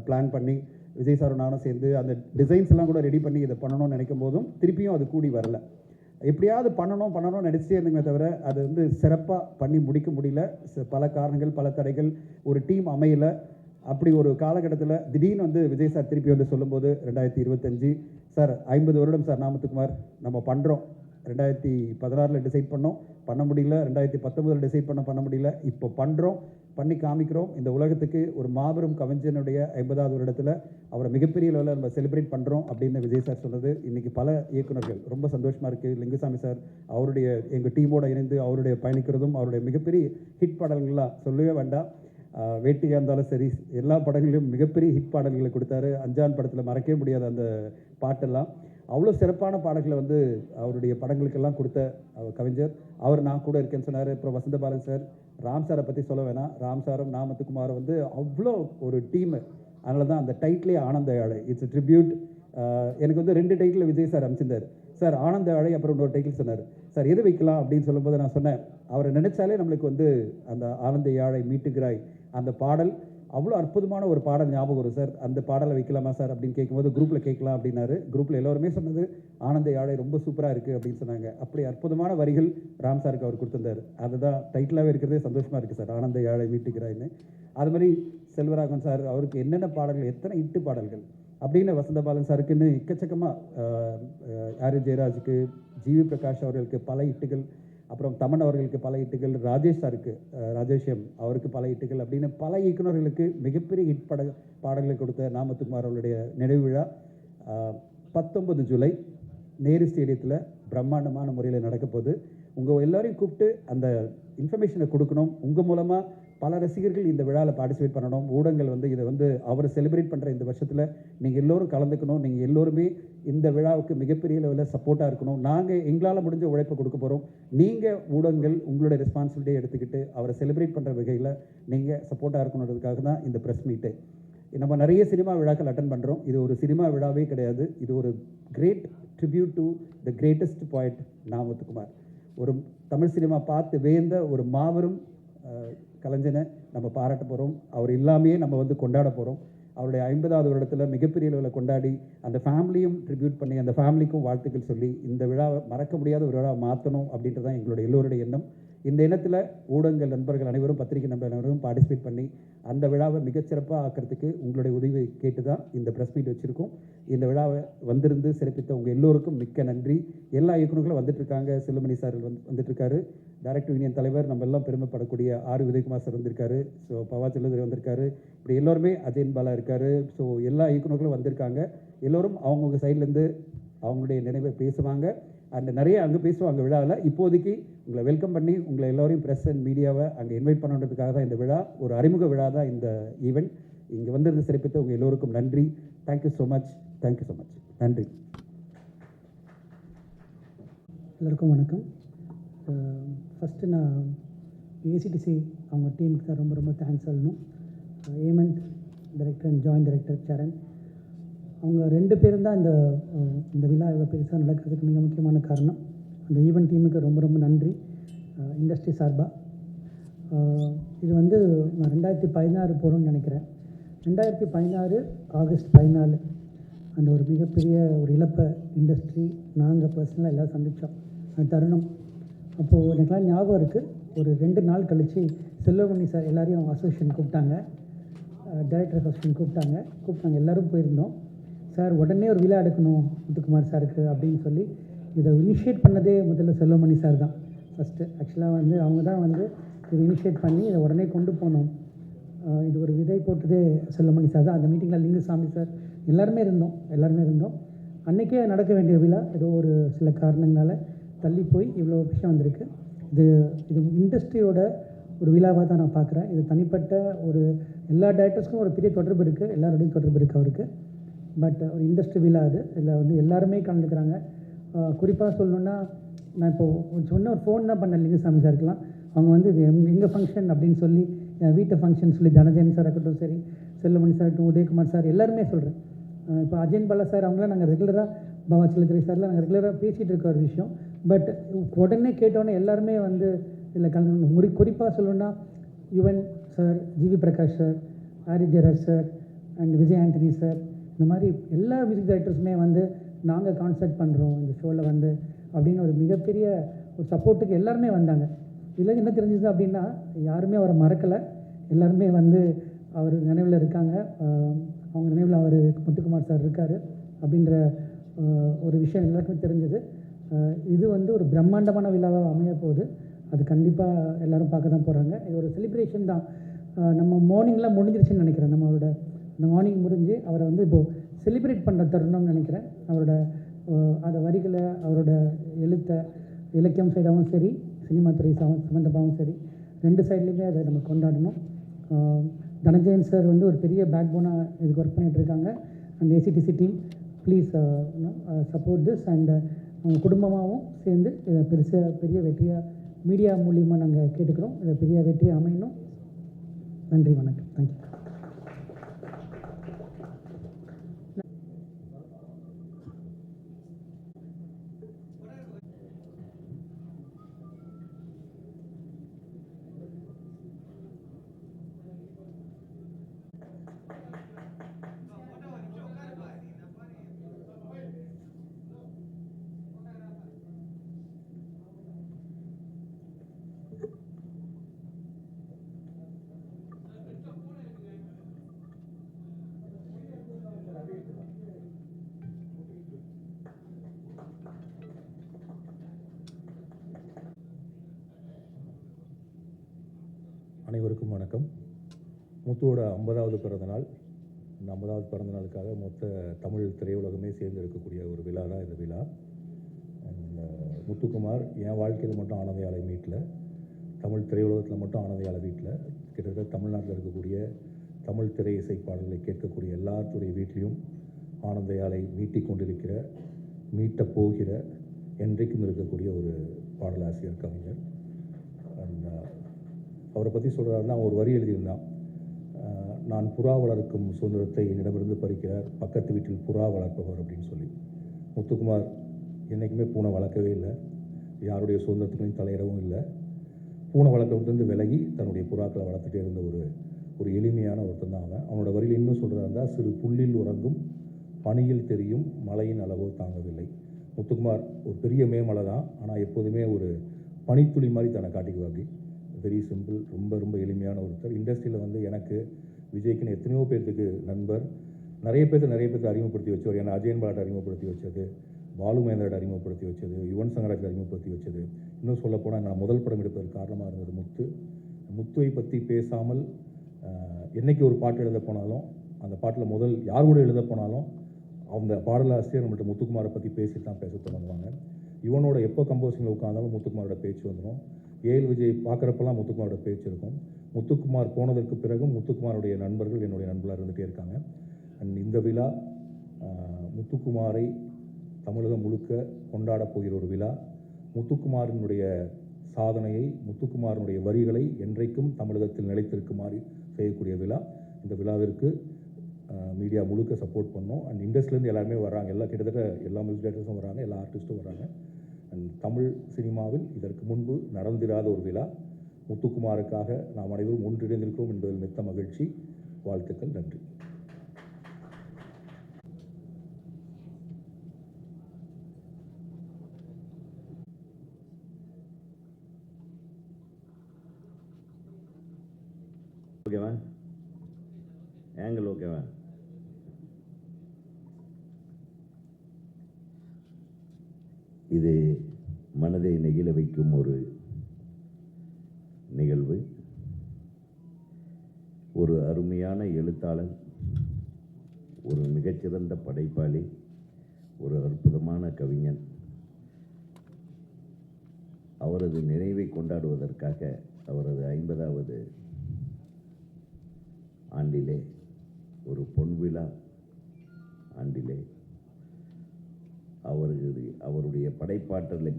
Speaker 5: பிளான் பண்ணி விஜய் சாரும் நானும் சேர்ந்து அந்த டிசைன்ஸ் எல்லாம் கூட ரெடி பண்ணி இதை பண்ணணும்னு நினைக்கும் போதும் திருப்பியும் அது கூடி வரல. எப்படியாவது பண்ணணும்னு நினச்சிட்டே இருந்தீங்க தவிர அது வந்து சிறப்பாக பண்ணி முடிக்க முடியல. பல காரணங்கள், பல தடைகள், ஒரு டீம் அமையலை. அப்படி ஒரு காலகட்டத்தில் திடீர்னு வந்து விஜய் சார் திருப்பி வந்து சொல்லும்போது 2025 சார் 50 வருடம் சார் நாமத்துக்குமார் நம்ம பண்ணுறோம். 2016 டிசைட் பண்ணோம், பண்ண முடியல. 2019 டிசைட் பண்ண முடியல. இப்போ பண்ணுறோம், பண்ணி காமிக்கிறோம். இந்த உலகத்துக்கு ஒரு மாபெரும் கவிஞனுடைய 50வது வருடத்தில் அவரை மிகப்பெரிய லெவலில் நம்ம செலிப்ரேட் பண்ணுறோம் அப்படின்னு விஜய் சார் சொன்னது இன்றைக்கி பல இயக்குநர்கள் ரொம்ப சந்தோஷமாக இருக்குது. லிங்குசாமி சார் அவருடைய எங்கள் டீமோடு இணைந்து அவருடைய பயணிக்கிறதும் அவருடைய மிகப்பெரிய ஹிட் பாடல்கள்லாம் சொல்லவே வேண்டாம். வேட்டியாக இருந்தாலும் சரி, எல்லா படங்களிலும் மிகப்பெரிய ஹிட் பாடல்களை கொடுத்தாரு. அஞ்சான் படத்தில் மறக்கவே முடியாத அந்த பாட்டெல்லாம் அவ்வளோ சிறப்பான பாடல்களை வந்து அவருடைய படங்களுக்கெல்லாம் கொடுத்த கவிஞர் அவர். நான் கூட இருக்கேன்னு சொன்னார். அப்புறம் வசந்தபாலன் சார், ராம் சாரை பற்றி சொல்ல வேணாம். ராம் சாரும் நாமத்துக்குமாரும் வந்து அவ்வளோ ஒரு டீமு. அதனால தான் அந்த டைட்டிலே ஆனந்த யாழை, இட்ஸ் ட்ரிபியூட். எனக்கு வந்து 2 டைட்டில் விஜய் சார் அமைச்சிருந்தார். சார் ஆனந்த யாழை, அப்புறம் இன்னொரு டைட்டில் சொன்னார். சார் எது வைக்கலாம் அப்படின்னு சொல்லும்போது நான் சொன்னேன், அவரை நினைச்சாலே நம்மளுக்கு வந்து அந்த ஆனந்த யாழை மீட்டுகிறாய் அந்த பாடல் அவ்வளோ அற்புதமான ஒரு பாடல் ஞாபகம் வரும் சார். அந்த பாடலை வைக்கலாமா சார் அப்படின்னு கேட்கும்போது குரூப்பில் கேட்கலாம் அப்படின்னாரு. குரூப்பில் எல்லோருமே சொன்னது ஆனந்த யாழை ரொம்ப சூப்பராக இருக்குது அப்படின்னு சொன்னாங்க. அப்படி அற்புதமான வரிகள் ராம் சாருக்கு அவர் கொடுத்துருந்தார். அதுதான் டைட்டிலாகவே இருக்கிறதே சந்தோஷமாக இருக்குது சார், ஆனந்த யாழை மீட்டுகிறாய்ன்னு. அது மாதிரி செல்வராகவன் சார் அவருக்கு என்னென்ன பாடல்கள், எத்தனை இட்டு பாடல்கள் அப்படின்னு. வசந்தபாலன் சாருக்குன்னு எக்கச்சக்கமாக, ஆர் ஜெயராஜுக்கு, ஜிவி பிரகாஷ் அவர்களுக்கு பல இட்டுகள், அப்புறம் தமன் அவர்களுக்கு பல இட்டுகள், ராஜேஷ் சாருக்கு, ராஜேஷம் அவருக்கு பல இட்டுகள் அப்படின்னு பல இயக்குநர்களுக்கு மிகப்பெரிய ஹிட் பாடல்களை கொடுத்த நாமத்துக்குமார் அவர்களுடைய நினைவு விழா 19 ஜூலை நேரு ஸ்டேடியத்தில் பிரம்மாண்டமான முறையில் நடக்க போகுது. உங்கள் எல்லோரையும் கூப்பிட்டு அந்த இன்ஃபர்மேஷனை கொடுக்கணும். உங்கள் மூலமாக பல ரசிகர்கள் இந்த விழாவில் பார்ட்டிசிபேட் பண்ணணும். ஊடகங்கள் வந்து இதை வந்து அவரை செலிப்ரேட் பண்ணுற இந்த வருஷத்தில் நீங்கள் எல்லோரும் கலந்துக்கணும். நீங்கள் எல்லோருமே இந்த விழாவுக்கு மிகப்பெரிய லெவலில் சப்போர்ட்டாக இருக்கணும். நாங்கள் எங்களால் முடிஞ்ச உழைப்பை கொடுக்க போகிறோம். நீங்கள் ஊடகங்கள் உங்களுடைய ரெஸ்பான்சிபிலிட்டியை எடுத்துக்கிட்டு அவரை செலிப்ரேட் பண்ணுற வகையில் நீங்கள் சப்போர்ட்டாக இருக்கணுன்றதுக்காக தான் இந்த ப்ரெஸ் மீட்டு. நம்ம நிறைய சினிமா விழாக்கள் அட்டன் பண்ணுறோம். இது ஒரு சினிமா விழாவே கிடையாது. இது ஒரு great tribute to the greatest poet Namuthukumar. ஒரு தமிழ் சினிமா பார்த்து வேந்த ஒரு மாபெரும் கலைஞனை நம்ம பாராட்ட போகிறோம். அவர் இல்லாமையே நம்ம வந்து கொண்டாட போகிறோம். அவருடைய 50வது வருடத்தில் மிகப்பெரிய அளவில் கொண்டாடி அந்த ஃபேமிலியும் ட்ரிபியூட் பண்ணி அந்த ஃபேமிலிக்கும் வாழ்த்துக்கள் சொல்லி இந்த விழாவை மறக்க முடியாத ஒரு விழாவை மாற்றணும் அப்படின்றது தான் எங்களுடைய எல்லோருடைய எண்ணம். இந்த எண்ணத்தில் ஊடகங்கள் நண்பர்கள் அனைவரும், பத்திரிகை நண்பர்கள் அனைவரும் பார்ட்டிசிபேட் பண்ணி அந்த விழாவை மிகச்சிறப்பாக ஆக்கிறதுக்கு உங்களுடைய உதவியை கேட்டு தான் இந்த ப்ரெஸ் மீட் வச்சுருக்கோம். இந்த விழாவை வந்திருந்து சிறப்பித்த உங்கள் எல்லோருக்கும் மிக்க நன்றி. எல்லா இயக்குநர்களும் வந்துட்டுருக்காங்க. செல்லுமணி சார் வந்துட்டுருக்காரு, டைரக்டர் யூனியன் தலைவர், நம்ம எல்லாம் பெருமைப்படக்கூடிய ஆர் உதயகுமார் சார் வந்திருக்காரு. ஸோ பவா செல்லுதுரை வந்திருக்காரு. இப்படி எல்லோருமே, அஜயன் பாலா இருக்கார். ஸோ எல்லா இயக்குநர்களும் வந்திருக்காங்க. எல்லோரும் அவங்கவுங்க சைட்லேருந்து அவங்களுடைய நினைவை பேசுவாங்க. அண்ட் நிறைய அங்கே பேசுவாங்க விழாவில். இப்போதைக்கு உங்களை வெல்கம் பண்ணி உங்களை எல்லோரையும் ப்ரெஸ் அண்ட் மீடியாவை அங்கே இன்வைட் பண்ணுறதுக்காக தான் இந்த விழா. ஒரு அறிமுக விழா தான் இந்த ஈவெண்ட். இங்கே வந்திருந்து சிறப்பித்த உங்கள் எல்லோருக்கும் நன்றி. Thank you so much. Thank you so much. நன்றி.
Speaker 6: எல்லாருக்கும் வணக்கம். ஃபஸ்ட்டு நான் ஏசிடிசி அவங்க டீமுக்கு தான் ரொம்ப ரொம்ப தேங்க்ஸ் சொல்லணும். Hemanth, director and joint director Saran. அவங்க 2 பேரும் தான் இந்த விழா இவ்வளோ பெருசாக நடக்கிறதுக்கு மிக முக்கியமான காரணம். அந்த ஈவெண்ட் டீமுக்கு ரொம்ப ரொம்ப நன்றி இண்டஸ்ட்ரி சார்பாக. இது வந்து நான் 2016 போகிறோன்னு நினைக்கிறேன். 2016 ஆகஸ்ட் 14 அந்த ஒரு மிகப்பெரிய ஒரு இழப்பை இண்டஸ்ட்ரி நாங்கள் பர்சனலாக எல்லோரும் சந்தித்தோம். அந்த தருணம் அப்போது எனக்குலாம் ஞாபகம் இருக்குது. ஒரு 2 நாள் கழித்து செல்வமணி சார் எல்லோரையும் அசோசியேஷன் கூப்பிட்டாங்க, டைரக்டர் அசோசியேஷன் கூப்பிட்டாங்க எல்லோரும் போயிருந்தோம். சார் உடனே ஒரு விழா எடுக்கணும் முத்துக்குமார் சாருக்கு அப்படின்னு சொல்லி இதை இனிஷியேட் பண்ணதே முதல்ல செல்வமணி சார் தான் ஃபஸ்ட்டு. ஆக்சுவலாக வந்து அவங்க தான் வந்து இதை இனிஷியேட் பண்ணி இதை உடனே கொண்டு போனோம். இது ஒரு விதை போட்டதே செல்வமணி சார் தான். அந்த மீட்டிங்கில் லிங்குசாமி சார் எல்லாருமே இருந்தோம். அன்றைக்கே நடக்க வேண்டிய விழா ஏதோ ஒரு சில காரணங்களால் தள்ளி போய் இவ்வளோ விஷயம் வந்திருக்கு. இது இண்டஸ்ட்ரியோட ஒரு விழாவாக தான் நான் பார்க்குறேன். இது தனிப்பட்ட ஒரு எல்லா டேரக்டர்ஸ்க்கும் ஒரு பெரிய தொடர்பு இருக்குது, எல்லாரோடையும் தொடர்பு இருக்குது அவருக்கு. பட் ஒரு இண்டஸ்ட்ரி விழா அது. இதில் வந்து எல்லாருமே கலந்துக்கிறாங்க. குறிப்பாக சொல்லணுன்னா நான் இப்போது சொன்ன ஒரு ஃபோன் தான் பண்ணேன் லிங்குசாமி சாருக்கெலாம். அவங்க வந்து இது எங்கள் ஃபங்க்ஷன் அப்படின்னு சொல்லி என் வீட்டு ஃபங்க்ஷன் சொல்லி தனஜயன் சார் இருக்கட்டும், சரி செல்வமணி சார் இருக்கட்டும், உதயகுமார் சார் எல்லாருமே சொல்கிறேன். இப்போ அஜயன் பாலா சார் அவங்களாம் நாங்கள் ரெகுலராக பாபா சிலத்திரை சார்லாம் நாங்கள் ரெகுலராக பேசிகிட்டு இருக்க ஒரு விஷயம். பட் உடனே கேட்டோன்னே எல்லாருமே வந்து இதில் கலந்து குறிப்பாக சொல்லணுன்னா Yuvan sir, GV Prakash sir, Aari Jeyaraj sir and Vijay Antony sir, இந்த மாதிரி எல்லா மியூசிக் டைரக்டர்ஸுமே வந்து நாங்கள் கான்சர்ட் பண்ணுறோம் இந்த ஷோவில் வந்து அப்படின்னு ஒரு மிகப்பெரிய ஒரு சப்போர்ட்டுக்கு எல்லாருமே வந்தாங்க. இதில் என்ன தெரிஞ்சுது அப்படின்னா யாருமே அவரை மறக்கலை, எல்லாருமே வந்து அவர் நினைவில் இருக்காங்க. அவங்க நினைவில் அவர் முத்துக்குமார் சார் இருக்கார் அப்படின்ற ஒரு விஷயம் எல்லாருக்குமே தெரிஞ்சது. இது வந்து ஒரு பிரம்மாண்டமான விழாவாக அமைய போகுது. அது கண்டிப்பாக எல்லோரும் பார்க்க தான் போகிறாங்க. இது ஒரு செலிப்ரேஷன் தான். நம்ம மார்னிங்லாம் முடிஞ்சிருச்சுன்னு நினைக்கிறேன். நம்மளோட இந்த மார்னிங் முடிஞ்சு அவரை வந்து இப்போது செலிப்ரேட் பண்ணுற தருணம்னு நினைக்கிறேன். அவரோட அந்த வரிகளை, அவரோட இலக்கியம் சைடாகவும் சரி, சினிமா துறை சம்மந்தமாகவும் சரி, 2 சைட்லேயுமே அதை நம்ம கொண்டாடணும். தனஞ்சயன் சார் வந்து ஒரு பெரிய பேக் போனாக இதுக்கு ஒர்க் பண்ணிகிட்ருக்காங்க. And ACDC team please support this. And அவங்க குடும்பமாகவும் சேர்ந்து இதை பெரிய வெற்றியாக மீடியா மூலியமாக நாங்கள் கேட்டுக்கிறோம். இதை பெரிய வெற்றியாக அமையணும். நன்றி, வணக்கம், தேங்க்யூ.
Speaker 7: அனைவருக்கும் வணக்கம். முத்துவோட 50வது பிறந்தநாள். இந்த 50வது பிறந்தநாளுக்காக மொத்த தமிழ் திரையுலகமே சேர்ந்து இருக்கக்கூடிய ஒரு விழா தான் இந்த விழா. முத்துக்குமார் என் வாழ்க்கையில் மட்டும் ஆனந்தையாலை மீட்டில், தமிழ் திரையுலகத்தில் மட்டும் ஆனந்தையாலை வீட்டில், கிட்டத்தட்ட தமிழ்நாட்டில் இருக்கக்கூடிய தமிழ் திரை இசை பாடல்களை கேட்கக்கூடிய எல்லாத்துடைய வீட்லேயும் ஆனந்தையாலை மீட்டிக் கொண்டிருக்கிற, மீட்டப் போகிற, என்றைக்கும் இருக்கக்கூடிய ஒரு பாடலாசிரியர் கவிஞர். அவரை பற்றி சொல்கிறாருன்னா ஒரு வரி எழுதியிருந்தான். நான் புறா வளர்க்கும் சுதந்திரத்தை என்னிடமிருந்து பறிக்கிறார் பக்கத்து வீட்டில் புறா வளர்ப்பவர் அப்படின்னு சொல்லி. முத்துக்குமார் என்றைக்குமே பூனை வளர்க்கவே இல்லை, யாருடைய சுதந்திரத்துலையும் தலையிடவும் இல்லை. பூனை வளர்க்கறதுலேருந்து விலகி தன்னுடைய புறாக்களை வளர்த்துட்டே இருந்த ஒரு எளிமையான ஒருத்தன் தான் அவன். அவனோட வரியில் இன்னும் சொல்கிறாருந்தா, சிறு புல்லில் உறங்கும் பனியில் தெரியும் மழையின் அளவோ தாங்கவில்லை. முத்துக்குமார் ஒரு பெரிய மேமலை தான், ஆனால் எப்போதுமே ஒரு பனித்துளி மாதிரி தன்னை காட்டிக்குவா. அப்படி வெரி சிம்பிள், ரொம்ப ரொம்ப எளிமையான ஒருத்தர். இண்டஸ்ட்ரியில் வந்து எனக்கு விஜய்க்குன்னு எத்தனையோ பேர்த்துக்கு நண்பர், நிறைய பேர்த்து அறிமுகப்படுத்தி வச்சவர். ஏன்னா அஜயன் பாலாட்டை அறிமுகப்படுத்தி வச்சது, பாலு மகேந்திராட்டை அறிமுகப்படுத்தி வச்சது, யுவன் சங்கராஜை அறிமுகப்படுத்தி வச்சது. இன்னும் சொல்லப்போனால் நான் முதல் படம் எடுப்பதற்கு காரணமாக இருந்தது முத்துவை பற்றி பேசாமல் என்றைக்கு ஒரு பாட்டு எழுத போனாலும், அந்த பாட்டில் முதல் யார் கூட எழுத போனாலும் அந்த பாடலாசிரியர் நம்மள்ட்ட முத்துக்குமாரை பற்றி பேசிட்டு தான் பேச தொடங்குவாங்க. இவனோட எப்போ கம்போசிங்கில் உட்காந்தாலும் முத்துக்குமாரோட பேச்சு வந்துடும். ஏஎல் விஜய் பார்க்குறப்பெல்லாம் முத்துக்குமாரோட பேச்சு இருக்கும். முத்துக்குமார் போனதற்கு பிறகும் முத்துக்குமாருடைய நண்பர்கள் என்னுடைய நண்பர்களாக இருந்துகிட்டே இருக்காங்க. அண்ட் இந்த விழா முத்துக்குமாரை தமிழகம் முழுக்க கொண்டாடப் போகிற ஒரு விழா. முத்துக்குமாரினுடைய சாதனையை, முத்துக்குமாரனுடைய வரிகளை என்றைக்கும் தமிழகத்தில் நிலைத்திருக்குமாறு செய்யக்கூடிய விழா. இந்த விழாவிற்கு மீடியா முழுக்க சப்போர்ட் பண்ணோம். அண்ட் இண்டஸ்ட்ரியிலேருந்து எல்லாருமே வராங்க, கிட்டத்தட்ட எல்லா மியூசிக் டைரக்டர்ஸும் வராங்க, எல்லா ஆர்டிஸ்ட்டும் வராங்க. அண்ட் தமிழ் சினிமாவில் இதற்கு முன்பு நடந்திராத ஒரு விழா. முத்துக்குமாருக்காக நாம் அனைவரும் ஒன்றிணைந்திருக்கிறோம் என்பதில் மிக்க மகிழ்ச்சி. வாழ்த்துக்கள். நன்றி.
Speaker 3: ஓகேவா? ஆங்கிள் ஓகேவா? இது மனதை நெகிழ வைக்கும் ஒரு நிகழ்வு. ஒரு அருமையான எழுத்தாளன், ஒரு மிகச்சிறந்த படைப்பாளி, ஒரு அற்புதமான கவிஞன், அவரது நினைவை கொண்டாடுவதற்காக அவரது 50வது ஆண்டிலே, ஒரு பொன்விழா ஆண்டிலே அவருடைய படைப்பாற்றலை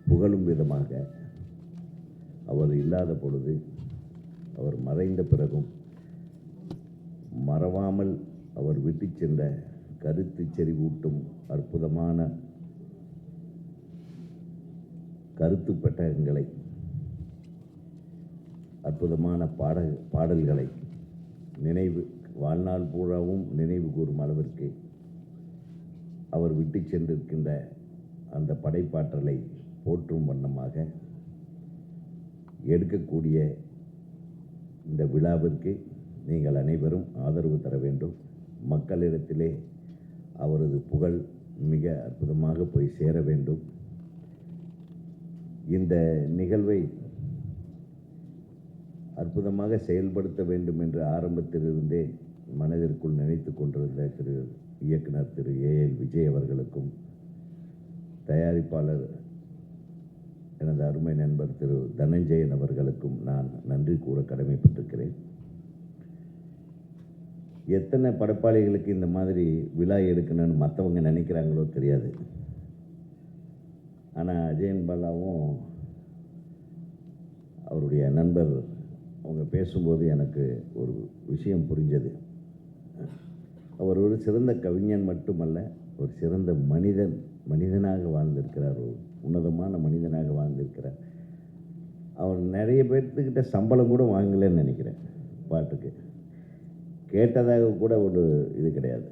Speaker 3: புகழும் விதமாக, அவர் இல்லாத பொழுது, அவர் மறைந்த பிறகும் மறவாமல் அவர் விட்டு சென்ற கருத்து செறிவூட்டும் அற்புதமான கருத்து பெட்டகங்களை, அற்புதமான பாடல்களை வாழ்நாள் பூராவும் நினைவு கூறும் அளவிற்கு அவர் விட்டு சென்றிருக்கின்ற அந்த படைப்பாற்றலை போற்றும் வண்ணமாக எடுக்கக்கூடிய இந்த விழாவிற்கு நீங்கள் அனைவரும் ஆதரவு தர வேண்டும். மக்களிடத்திலே அவரது புகழ் மிக அற்புதமாக போய் சேர வேண்டும். இந்த நிகழ்வை அற்புதமாக செயல்படுத்த வேண்டும் என்று ஆரம்பத்திலிருந்தே மனதிற்குள் நினைத்து கொண்டிருந்த இயக்குனர் திரு ஏஎல் விஜய் அவர்களுக்கும், தயாரிப்பாளர் எனது அருமை நண்பர் திரு தனஞ்சயன் அவர்களுக்கும் நான் நன்றி கூற கடமைப்பட்டிருக்கிறேன். எத்தனை படைப்பாளிகளுக்கு இந்த மாதிரி விழா எடுக்கணும்னு மற்றவங்க நினைக்கிறாங்களோ தெரியாது. ஆனால் அஜயன் பாலாவும் அவருடைய நண்பர் அவங்க பேசும்போது எனக்கு ஒரு விஷயம் புரிஞ்சது. அவர் ஒரு சிறந்த கவிஞன் மட்டுமல்ல, ஒரு சிறந்த மனிதனாக வாழ்ந்திருக்கிறார், ஒரு உன்னதமான மனிதனாக வாழ்ந்திருக்கிறார். அவர் நிறைய பேர்த்துக்கிட்ட சம்பளம் கூட வாங்கலைன்னு நினைக்கிறேன். பாட்டுக்கு கேட்டதாக கூட ஒரு இது கிடையாது.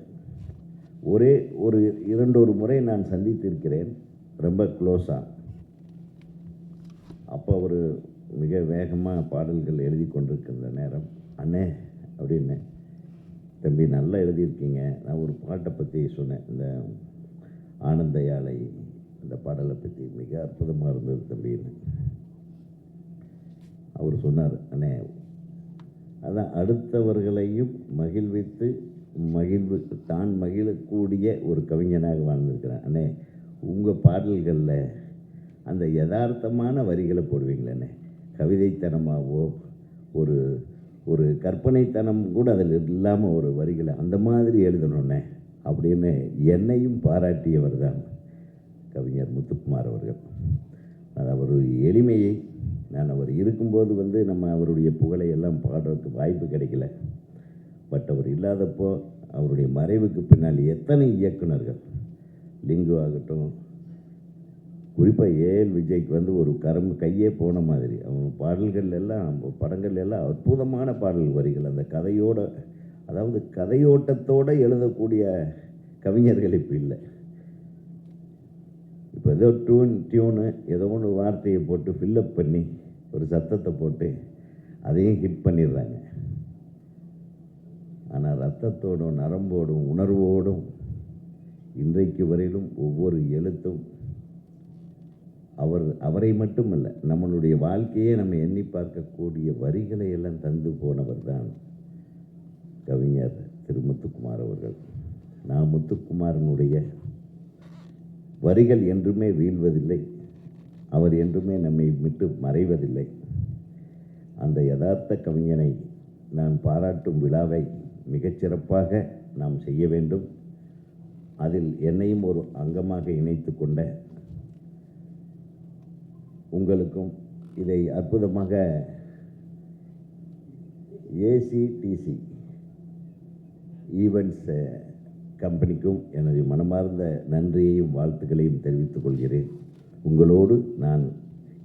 Speaker 3: ஒரு 2 முறை நான் சந்தித்திருக்கிறேன், ரொம்ப க்ளோஸாக. அப்போ அவர் மிக வேகமாக பாடல்கள் எழுதி கொண்டிருக்கின்ற நேரம், அண்ணே அப்படின்னு, தம்பி நல்லா எழுதியிருக்கீங்க, நான் ஒரு பாட்டை பற்றி சொன்னேன், இந்த ஆனந்த யாழை, அந்த பாடலை பற்றி மிக அற்புதமாக இருந்தது தம்பின்னு. அவர் சொன்னார், அண்ணே அதான் அடுத்தவர்களையும் மகிழ்வித்து தான் மகிழக்கூடிய ஒரு கவிஞனாக வாழ்ந்திருக்கிறேன். அண்ணே உங்கள் பாடல்களில் அந்த யதார்த்தமான வரிகளை போடுவீங்களே, கவிதைத்தனமாகவோ ஒரு கற்பனைத்தனம் கூட அதில் இல்லாமல் ஒரு வரிகளை அந்த மாதிரி எழுதணுன்னே அப்படின்னு என்னையும் பாராட்டியவர் தான் கவிஞர் முத்துக்குமார் அவர்கள். அது அவர் எளிமையை, நான் அவர் இருக்கும்போது நம்ம அவருடைய புகழை எல்லாம் பாடுறதுக்கு வாய்ப்பு கிடைக்கல. பட் அவர் இல்லாதப்போ அவருடைய மறைவுக்கு பின்னால் எத்தனை இயக்குனர்கள், லிங்கு ஆகட்டும், குறிப்பாக ஏஎல் விஜய்க்கு ஒரு கையே போன மாதிரி அவங்க பாடல்கள் எல்லாம், படங்கள் எல்லாம் அற்புதமான பாடல் வரிகள், அந்த கதையோட, அதாவது கதையோட்டத்தோடு எழுதக்கூடிய கவிஞர்கள் இப்போ இல்லை. இப்போ ஏதோ டியூனு ஏதோ ஒன்று வார்த்தையை போட்டு ஃபில்லப் பண்ணி ஒரு சத்தத்தை போட்டு அதையும் ஹிட் பண்ணிடுறாங்க. ஆனால் ரத்தத்தோடும் நரம்போடும் உணர்வோடும் இன்றைக்கு வரையிலும் ஒவ்வொரு எழுத்தும் அவரை மட்டுமல்ல, நம்மளுடைய வாழ்க்கையே நம்ம எண்ணி பார்க்கக்கூடிய வரிகளை எல்லாம் தந்து போனவர் தான் கவிஞர் திரு முத்துக்குமார் அவர்கள். நான் முத்துக்குமாரனுடைய வரிகள் என்றுமே வீழ்வதில்லை, அவர் என்றுமே நம்மை விட்டு மறைவதில்லை. அந்த யதார்த்த கவிஞனை நான் பாராட்டும் விழாவை மிகச்சிறப்பாக நாம் செய்ய வேண்டும். அதில் என்னையும் ஒரு அங்கமாக இணைத்து கொண்ட உங்களுக்கும், இதை அற்புதமாக ஏசிடிசி
Speaker 8: ஈவெண்ட்ஸ் கம்பெனிக்கும் எனது மனமார்ந்த நன்றியையும் வாழ்த்துக்களையும் தெரிவித்துக் கொள்கிறேன். உங்களோடு நான்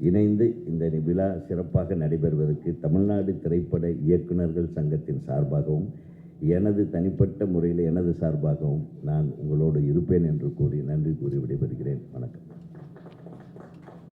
Speaker 8: இணைந்து இந்த விழா சிறப்பாக நடைபெறுவதற்கு தமிழ்நாடு திரைப்பட இயக்குநர்கள் சங்கத்தின் சார்பாகவும் எனது தனிப்பட்ட முறையில் எனது சார்பாகவும் நான் உங்களோடு இருப்பேன் என்று கூறி நன்றி கூறி விடைபெறுகிறேன். வணக்கம்.